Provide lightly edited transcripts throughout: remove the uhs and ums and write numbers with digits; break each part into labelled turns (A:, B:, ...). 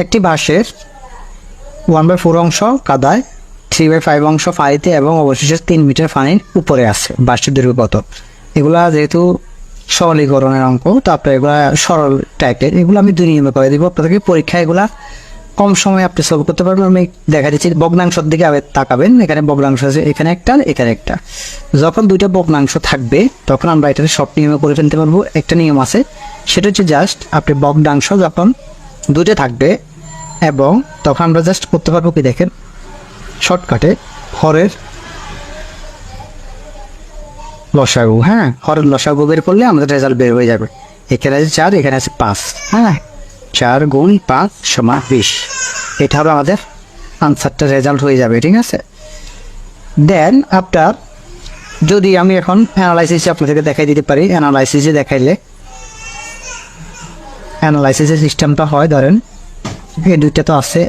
A: একটি বাঁশের 1/4 অংশ কাদায়, 3/5 অংশ পানিতে এবং অবশেষে 3 মিটার পানির উপরে আছে। বাঁশটির দৈর্ঘ্য কত? এগুলা যেহেতু সরলীকরণের অঙ্ক, তারপরে এগুলা সরল টাইপের, এগুলো আমি 2 নিয়মে করে দিব আপনাদেরকে। পরীক্ষা এগুলা কম সময় আপনি সলভ করতে পারবেন। আমি দেখা দিচ্ছি ভগ্নাংশের দিকে তাকাবেন। এখানে ভগ্নাংশ আছে, এখানে একটা, এখানে একটা। যখন 2টা ভগ্নাংশ থাকবে তখন আমরা এটা সব নিয়মে করে ফেলতে পারবো। একটা নিয়ম আছে, সেটা হচ্ছে জাস্ট আপনি ভগ্নাংশ যখন 2টা থাকবে এবং তখন আমরা জাস্ট করতে পারবো কি, দেখেন শর্টকাটে হরের লসাগু। হ্যাঁ, হরের লসাগু বের করলে আমাদের রেজাল্ট বের হয়ে যাবে। এখানে আছে 4, এখানে আছে 5। হ্যাঁ, 4 গুণ 5 সমান 20। এটা হবে আমাদের আনসারটা, রেজাল্ট হয়ে যাবে। ঠিক আছে, দেন আপনার যদি আমি এখন অ্যানালাইসিসে আপনাদেরকে দেখাই দিতে পারি। অ্যানালাইসিসে দেখাইলে অ্যানালাইসিসের সিস্টেমটা হয়, ধরেন এই দুইটা তো আছে,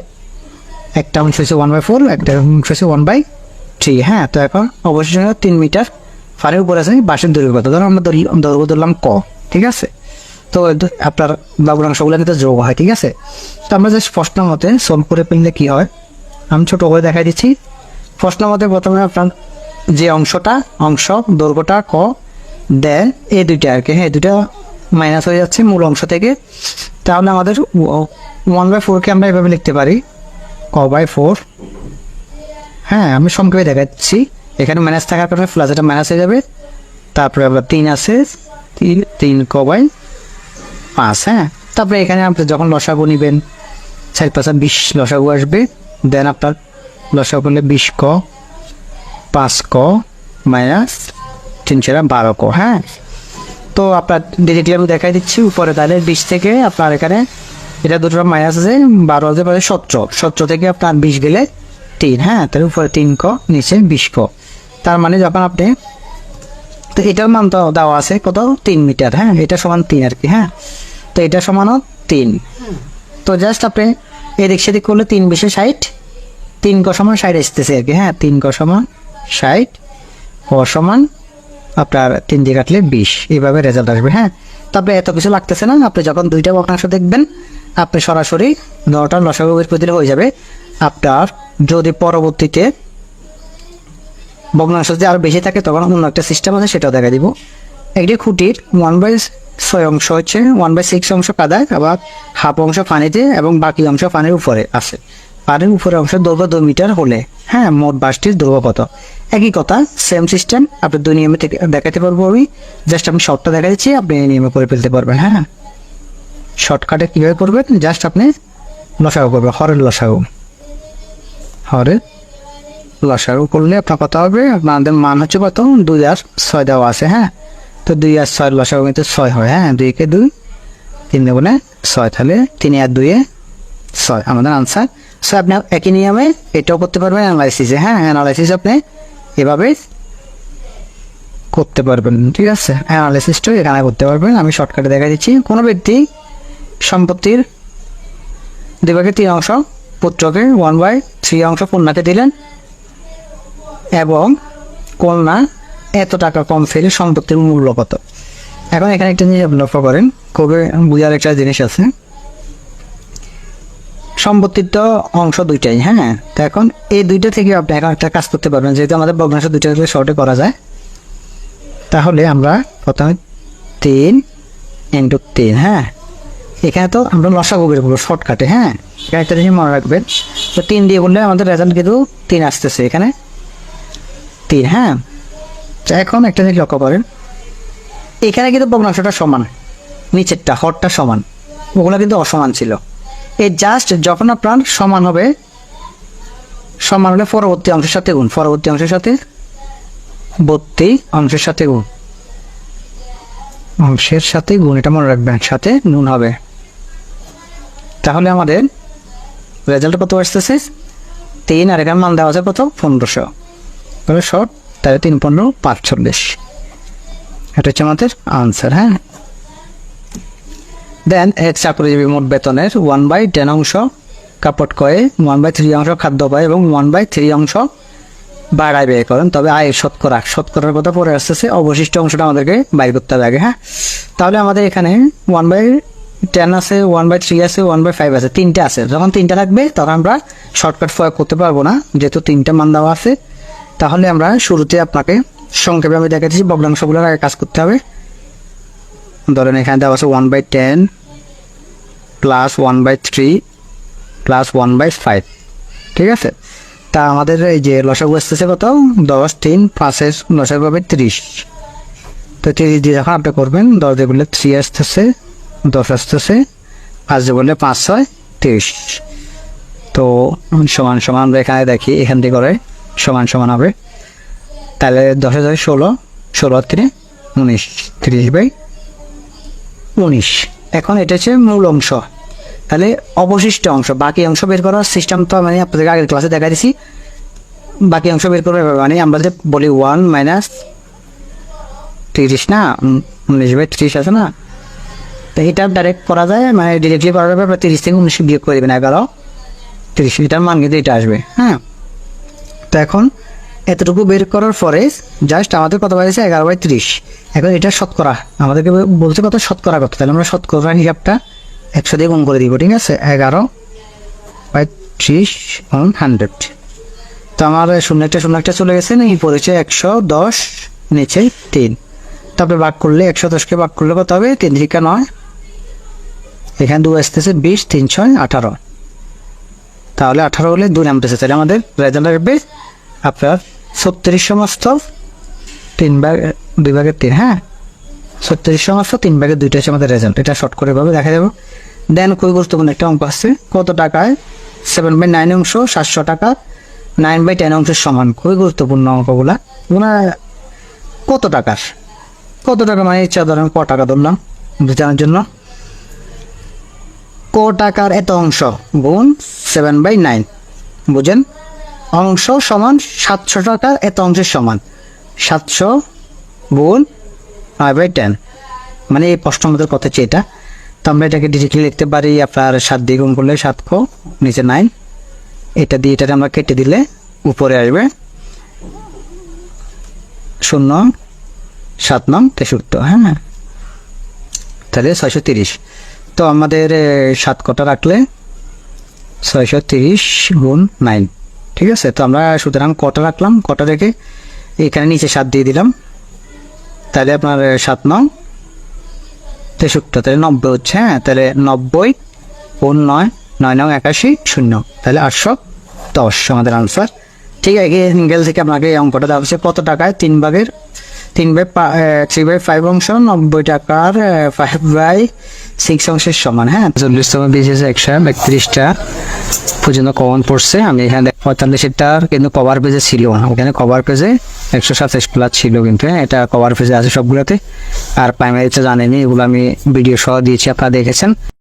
A: একটা অংশ হচ্ছে 1/4, একটা অংশ হচ্ছে 1/3। হ্যাঁ, তো এখন অবশেষে 3 মিটার ফারের উপরে আছে বাঁশের দৈর্ঘ্য কত? ধরুন আমরা দৈর্ঘ্য ধরলাম ক। ঠিক আছে, তো আপনার ভগ্নাংশগুলো কিন্তু যোগ হয়। ঠিক আছে, তো আমরা জাস্ট প্রশ্ন মতে সলভ করে ফেললে কী হয় আমি ছোটো করে দেখাই দিচ্ছি। প্রশ্ন মতে প্রথমে আপনার যে অংশ দৈর্ঘ্যটা ক, দেন এই দুইটা আর কি। হ্যাঁ, দুইটা মাইনাস হয়ে যাচ্ছে মূল অংশ থেকে। তাহলে আমাদের 1/4কে আমরা এভাবে লিখতে পারি ক/4। হ্যাঁ, আমি সংক্ষেপে দেখাচ্ছি। এখানে মাইনাস থাকার কারণে প্লাস এটা মাইনাস হয়ে যাবে। তারপরে আবার 3 আছে, 3 ক/5। হ্যাঁ, তারপরে এখানে আপনি যখন লসাগু নেবেন 4×5 20 লসাগু আসবে। দেন আপনার লসাগু করলে 20 ক, 5 ক মাইনাস 3 × 12 ক। হ্যাঁ, তো আপনার ডিরেক্টলি আমি দেখাই দিচ্ছি উপরে। তাহলে 20 থেকে আপনার এখানে এটা দুটো মাইনাস আছে, 12 হতে পারে 17 থেকে আপনার 20 গেলে 3। হ্যাঁ, তাহলে উপরে 3 ক, নিচে 20 ক। তার মানে যখন আপনি, তো এটার মান তো দেওয়া আছে কত, 3 মিটার। হ্যাঁ, এটা সমান 3 আর কি। হ্যাঁ, তো এটা সমানও 3। তো জাস্ট আপনি এদিক সেদিক করলে 3×20 = 60, 3 ক সমান 60 আসতেছে আর কি। হ্যাঁ, 3 ক সমান 60, ক সমান আপনার 3 দিয়ে কাটলে 20, এইভাবে রেজাল্ট আসবে। হ্যাঁ, তারপরে এত কিছু লাগতেছে না। আপনি যখন 2টা ভগ্নাংশ দেখবেন আপনি সরাসরি 9টার লসাগু বের করে দিলে হয়ে যাবে। আপনার যদি পরবর্তীতে ভগ্নাংশ যদি আরও বেশি থাকে তখন অন্য একটা সিস্টেম আছে, সেটাও দেখা দিব। একটি খুঁটির 1/6 অংশ হচ্ছে 1/6 অংশ কাদায়, আবার হাফ অংশ পানিতে এবং বাকি অংশ পানির উপরে আছে। পানির উপরে অংশ দৈর্ঘ্য 2 মিটার হলে হ্যাঁ মোট বাঁশটির দৈর্ঘ্য কত? একই কথা, সেম সিস্টেম। আপনি 2 নিয়মে দেখাতে পারবো আমি। জাস্ট আমি শর্টটা দেখা দিচ্ছি, আপনি এই নিয়মে করে ফেলতে পারবেন। হ্যাঁ, শর্টকাটে কীভাবে করবেন, জাস্ট আপনি লসাগু করবেন, হরের লসাগু করলে আপনার কত হবে? আপনাদের মান হচ্ছে কত? 2 আর 6 দেওয়া আছে। হ্যাঁ, তো 2 আর 6 লসাগু কিন্তু 6 হয়। হ্যাঁ, 2 কে 2, 3 দুগুণে 6, তাহলে 3 আর 2 এ 6 আমাদের আনসার। সো আপনি একই নিয়মে এটাও করতে পারবেন অ্যানালাইসিসে। হ্যাঁ, অ্যানালাইসিস আপনি এভাবে করতে পারবেন। ঠিক আছে, অ্যানালাইসিসটাও এখানে করতে পারবেন। আমি শর্টকাটে দেখা দিচ্ছি। কোনো ব্যক্তি সম্পত্তির 2/3 অংশ পুত্রকে 1/3 অংশ কন্যাকে দিলেন এবং কন্যা এত টাকা কম ফেলে সম্পত্তির মূল্য কত? এখন এখানে একটা জিনিস আপনি লক্ষ্য করেন, খুবই বুঝার একটা জিনিস আছে। সম্পত্তির তো অংশ 2টাই। হ্যাঁ, তো এখন এই 2টা থেকে আপনি এখন একটা কাজ করতে পারবেন। যেহেতু আমাদের ভগ্নাংশ 2টা থেকে শর্টে করা যায়, তাহলে আমরা প্রথমে 3 × 3। হ্যাঁ, এখানে তো আমরা লসাগু বের করবো শর্টকাটে। হ্যাঁ, এখানে একটা জিনিস মনে রাখবেন, তো 3 দিয়ে করলে আমাদের রেজাল্ট কিন্তু 3 আসতেছে, এখানে 3। হ্যাঁ, তো এখন একটা জিনিস লক্ষ্য করেন, এখানে কিন্তু ভগ্নাংশটা সমান, নিচেরটা হরটা সমান, ওগুলো কিন্তু অসমান ছিল। এই জাস্ট যখন আপনার সমান হবে, সমান হলে পরবর্তী অংশের সাথে গুণ, পরবর্তী অংশের সাথে গুণ, অংশের সাথে গুণ, এটা মনে রাখবেন, সাথে নুন হবে। তাহলে আমাদের রেজাল্ট কত আসতেছে? 3, আর এখানে মান দেওয়া আছে কত? 1500। তাহলে শর্ট, তাহলে 3 × 15 = 45। এটা হচ্ছে আমাদের আনসার। হ্যাঁ, দেন এক চাকরিজীবী মোট বেতনের 1/10 অংশ কাপড় ক্রয়ে, 1/3 অংশ খাদ্য পায় এবং 1/3 অংশ ভাড়ায় ব্যয় করেন, তবে আয়ের শতকরার কথা পরে আসতেছে। অবশিষ্ট অংশটা আমাদেরকে বাইর করতে হবে আগে। হ্যাঁ, তাহলে আমাদের এখানে 10 আছে, 1/3 আছে, 1/5 আছে, তিনটা আছে। যখন তিনটা থাকবে তখন আমরা শর্টকাট প্রয়োগ করতে পারবো না, যেহেতু তিনটা মান দেওয়া আছে। তাহলে আমরা শুরুতে আপনাকে সংক্ষেপে আমি দেখাচ্ছি, ভগ্নাংশগুলোর আগে কাজ করতে হবে। ধরেন এখানে দেওয়া আছে 1/10 প্লাস 1/3 প্লাস 1/5, ঠিক আছে। তা আমাদের এই যে লসাগু আসতেছে কত, 10, 3, 5-এর লসাগু হবে 30। তো 30 দিয়ে যখন আপনি করবেন, 10 দিয়ে বললে 3 আসতেছে, 10 আসতেছে, 5 দিয়ে বললে 5, 6, 30। তো সমান সমান আমরা এখানে দেখি, এখান থেকে করে সমান সমান হবে। তাহলে 10 যায় 16, 16 3 19, 30/19। এখন এটা হচ্ছে মূল অংশ। তাহলে অবশিষ্ট অংশ, বাকি অংশ বের করার সিস্টেম তো মানে আপনাদের আগের ক্লাসে দেখা দিছি। বাকি অংশ বের করবে মানে আমরা যে বলি 1 - 30 না, 19/30 আছে না, তো এটা ডাইরেক্ট করা যায়, মানে ডিরেক্টলি করা যাবে। আপনার 30 থেকে 19 বিয়োগ করে দেবেন, 11, 30, এটার মান কিন্তু এটা আসবে। হ্যাঁ, তো এখন এতটুকু বের করার পরে জাস্ট আমাদের কত পাইছে, 11/30। এখন এটা শতকরা আমাদেরকে বলছে কত, শতকরা কত। তাহলে আমরা শতকরা হিসাবটা 100 দিয়ে গুণ করে দিব, ঠিক আছে। 11/30 on 100। তো আমার শূন্য একটা চলে গেছে, নাকি পড়েছে 110, নিচে 3। তারপরে ভাগ করলে 110কে ভাগ করলে কত হবে, 3 × 9, এখানে 2 আসতেছে 20, 3, 6, 18। তাহলে 18 হলে 2 নামতেছে। তাহলে আমাদের রেজাল্ট আসবে আপনার 36 সমস্ত 2/3। হ্যাঁ, 36 সমস্ত 3/2 হচ্ছে আমাদের রেজাল্ট। এটা শর্ট করে ভাবে দেখা যাবে। দেন খুবই গুরুত্বপূর্ণ একটা অঙ্ক আছে, কত টাকায় 7/9 অংশ 700 টাকা 9/10 অংশের সমান। খুবই গুরুত্বপূর্ণ অঙ্কগুলা। কত টাকা মানে ইচ্ছা ধরেন ক টাকা ধরলাম জানার জন্য, ক টাকার এত অংশ গুণ 7/9, বুঝেন। অংশ সমান 700 টাকার এত অংশের সমান 700 গুণ 9/10, মানে এই প্রশ্ন আমাদের কথা হচ্ছে এটা। তো আমরা এটাকে ডিরেক্টলি লিখতে পারি, আপনার 7 দিয়ে গুণ করলে 7 × নিচে 9, এটা দিয়ে এটাকে আমরা কেটে দিলে উপরে আসবে 0, 7 নং 63। হ্যাঁ, তাহলে 630। তো আমাদের 7 কটা রাখলে 630 গুণ 9, ঠিক আছে। তো আমরা সুতরাং কটা রাখলাম, কটা রেখে এখানে নিচে 7 দিয়ে দিলাম। তাহলে আপনার 7 নং 63, তাহলে 90 হচ্ছে। হ্যাঁ, তাহলে 90 গুণ 9, 9 নং 81, 0, তাহলে 810 আমাদের আনসার। ঠিক আছে, এই অ্যাঙ্গেল থেকে আপনাকে এই অঙ্কটা দেওয়া হচ্ছে কত টাকায় 3/5 অংশ 90 টাকার 5/6 অংশের সমান। হ্যাঁ, 40তম বিশেষ 131টা পর্যন্ত কমন পড়ছে। আমি এখানে 45টার কিন্তু কভার পেজে ছিল না, ওখানে কভার পেজে 127 প্লাস ছিল, কিন্তু হ্যাঁ এটা কভার পেজে আছে সবগুলোতে। আর প্রাইমারিতে জানেনি, এগুলো আমি ভিডিও সহ দিয়েছি, আপনারা দেখেছেন।